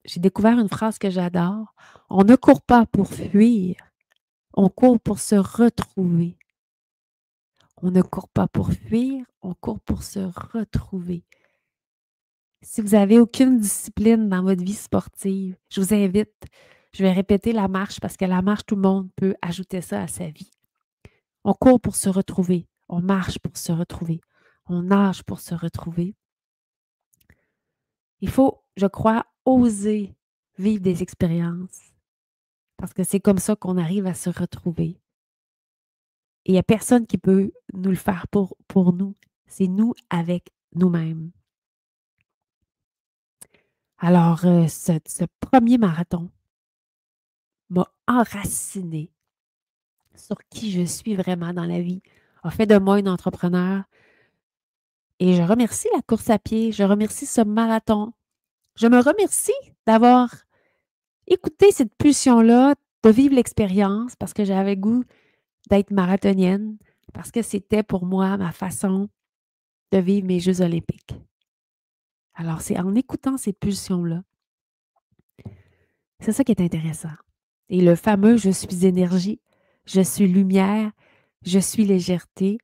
j'ai découvert une phrase que j'adore. On ne court pas pour fuir, on court pour se retrouver. On ne court pas pour fuir, on court pour se retrouver. Si vous n'avez aucune discipline dans votre vie sportive, je vous invite, je vais répéter la marche parce que la marche, tout le monde peut ajouter ça à sa vie. On court pour se retrouver, on marche pour se retrouver, on nage pour se retrouver. Il faut, je crois, oser vivre des expériences parce que c'est comme ça qu'on arrive à se retrouver. Et il n'y a personne qui peut nous le faire pour nous. C'est nous avec nous-mêmes. Alors, ce premier marathon m'a enracinée sur qui je suis vraiment dans la vie, a fait de moi une entrepreneur. Et je remercie la course à pied, je remercie ce marathon. Je me remercie d'avoir écouté cette pulsion-là, de vivre l'expérience parce que j'avais goût d'être marathonienne, parce que c'était pour moi ma façon de vivre mes Jeux olympiques. Alors, c'est en écoutant ces pulsions-là, c'est ça qui est intéressant. Et le fameux « je suis énergie », « je suis lumière »,« je suis légèreté »,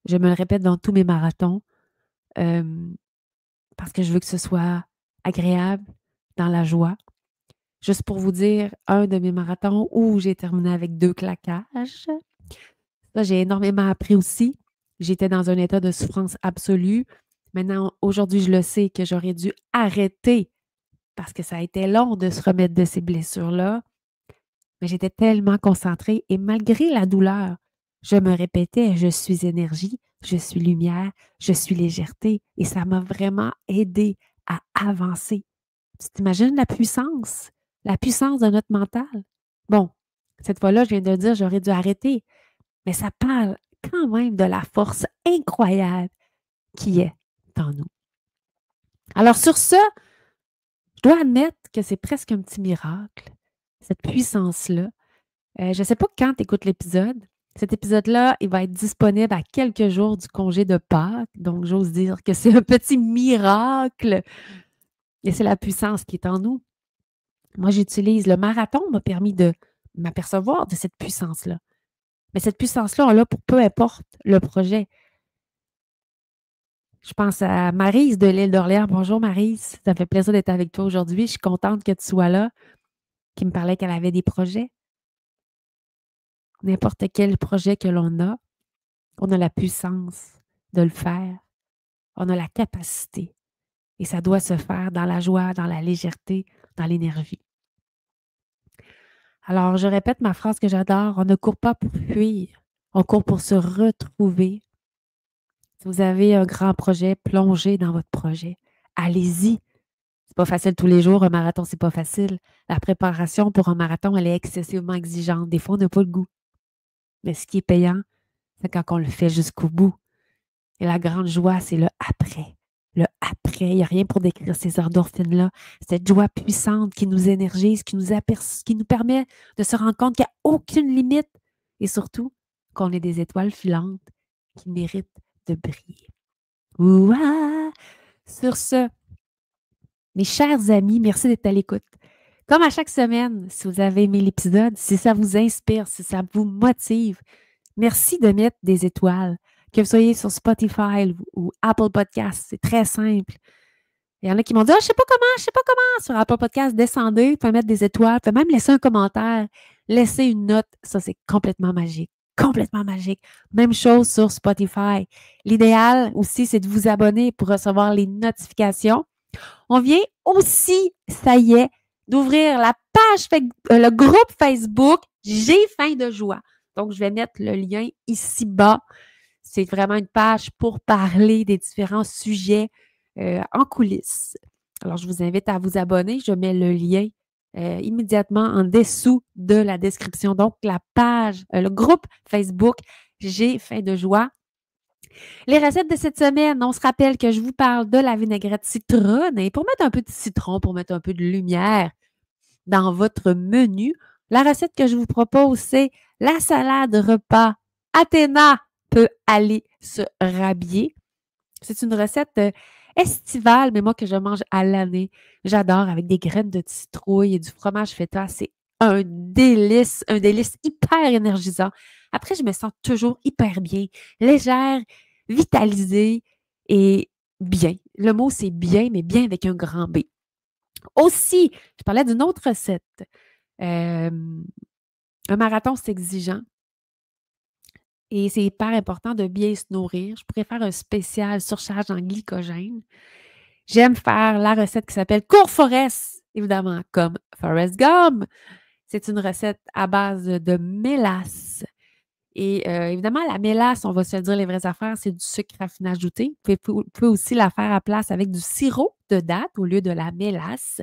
je me le répète dans tous mes marathons parce que je veux que ce soit agréable, dans la joie. Juste pour vous dire, un de mes marathons où j'ai terminé avec 2 claquages. Ça, j'ai énormément appris aussi. J'étais dans un état de souffrance absolue. Maintenant, aujourd'hui, je le sais que j'aurais dû arrêter parce que ça a été long de se remettre de ces blessures-là. Mais j'étais tellement concentrée et malgré la douleur, je me répétais, je suis énergie, je suis lumière, je suis légèreté. Et ça m'a vraiment aidé à avancer. Tu t'imagines la puissance de notre mental? Bon, cette fois-là, je viens de dire, j'aurais dû arrêter, mais ça parle quand même de la force incroyable qui est en nous. Alors sur ce, je dois admettre que c'est presque un petit miracle, cette puissance-là. Je ne sais pas quand tu écoutes l'épisode. Cet épisode-là, il va être disponible à quelques jours du congé de Pâques. Donc, j'ose dire que c'est un petit miracle. Et c'est la puissance qui est en nous. Moi, j'utilise le marathon, m'a permis de m'apercevoir de cette puissance-là. Mais cette puissance-là, on l'a pour peu importe le projet. Je pense à Maryse de l'île d'Orléans. Bonjour Maryse, ça me fait plaisir d'être avec toi aujourd'hui. Je suis contente que tu sois là, qui me parlait qu'elle avait des projets. N'importe quel projet que l'on a, on a la puissance de le faire. On a la capacité. Et ça doit se faire dans la joie, dans la légèreté, dans l'énergie. Alors, je répète ma phrase que j'adore. On ne court pas pour fuir. On court pour se retrouver. Si vous avez un grand projet, plongez dans votre projet. Allez-y. C'est pas facile tous les jours. Un marathon, c'est pas facile. La préparation pour un marathon, elle est excessivement exigeante. Des fois, on n'a pas le goût. Mais ce qui est payant, c'est quand on le fait jusqu'au bout. Et la grande joie, c'est le après. Le après. Il n'y a rien pour décrire ces endorphines-là. Cette joie puissante qui nous énergise, qui nous permet de se rendre compte qu'il n'y a aucune limite. Et surtout, qu'on est des étoiles filantes qui méritent de briller. Ouah! Sur ce, mes chers amis, merci d'être à l'écoute. Comme à chaque semaine, si vous avez aimé l'épisode, si ça vous inspire, si ça vous motive, merci de mettre des étoiles. Que vous soyez sur Spotify ou Apple Podcasts, c'est très simple. Il y en a qui m'ont dit « Ah, je sais pas comment. » Sur Apple Podcasts, descendez, vous pouvez mettre des étoiles, vous pouvez même laisser un commentaire, laisser une note. Ça, c'est complètement magique. Complètement magique. Même chose sur Spotify. L'idéal aussi, c'est de vous abonner pour recevoir les notifications. On vient aussi, ça y est, d'ouvrir la page, le groupe Facebook « J'ai faim de joie ». Donc, je vais mettre le lien ici bas. C'est vraiment une page pour parler des différents sujets en coulisses. Alors, je vous invite à vous abonner. Je mets le lien immédiatement en dessous de la description. Donc, la page, le groupe Facebook « J'ai faim de joie ». Les recettes de cette semaine, on se rappelle que je vous parle de la vinaigrette citronne. Et pour mettre un peu de citron, pour mettre un peu de lumière dans votre menu, la recette que je vous propose, c'est la salade repas Athéna peut aller se rhabiller. C'est une recette estivale, mais moi que je mange à l'année. J'adore avec des graines de citrouille et du fromage feta. C'est un délice hyper énergisant. Après, je me sens toujours hyper bien, légère, vitalisée et bien. Le mot, c'est bien, mais bien avec un grand B. Aussi, je parlais d'une autre recette. Un marathon, c'est exigeant. Et c'est hyper important de bien se nourrir. Je pourrais faire un spécial surcharge en glycogène. J'aime faire la recette qui s'appelle Cours Forest, évidemment, comme Forrest Gump. C'est une recette à base de mélasse. Et évidemment, la mélasse, on va se dire les vraies affaires, c'est du sucre raffiné ajouté. Vous pouvez aussi la faire à place avec du sirop de date au lieu de la mélasse.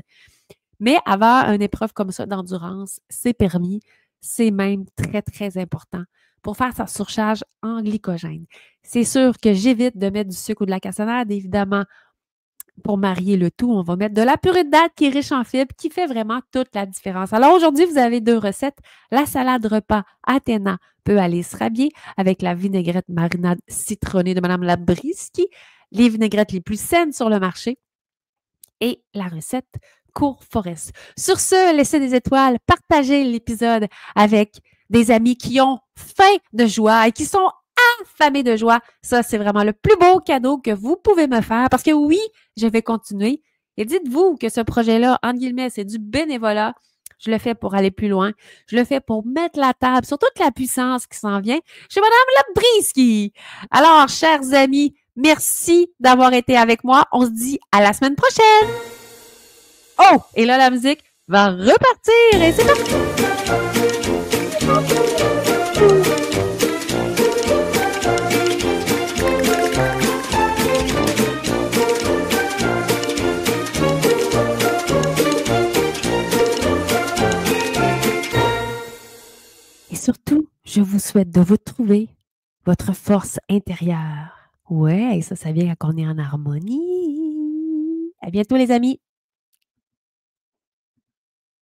Mais avoir une épreuve comme ça d'endurance, c'est permis. C'est même très, très important pour faire sa surcharge en glycogène. C'est sûr que j'évite de mettre du sucre ou de la cassonade, évidemment. Pour marier le tout, on va mettre de la purée de date qui est riche en fibres, qui fait vraiment toute la différence. Alors aujourd'hui, vous avez 2 recettes. La salade repas Athéna peut aller se rhabiller avec la vinaigrette marinade citronnée de Mme Labriski, les vinaigrettes les plus saines sur le marché et la recette Cours Forest. Sur ce, laissez des étoiles, partagez l'épisode avec des amis qui ont faim de joie et qui sont affamés de joie. Ça, c'est vraiment le plus beau cadeau que vous pouvez me faire parce que oui, je vais continuer. Et dites-vous que ce projet-là, entre guillemets, c'est du bénévolat. Je le fais pour aller plus loin. Je le fais pour mettre la table sur toute la puissance qui s'en vient chez Mme Labriski. Alors, chers amis, merci d'avoir été avec moi. On se dit à la semaine prochaine. Oh, et là, la musique va repartir et c'est parti. surtout, je vous souhaite de vous trouver votre force intérieure. Ouais, ça vient quand on est en harmonie. À bientôt, les amis.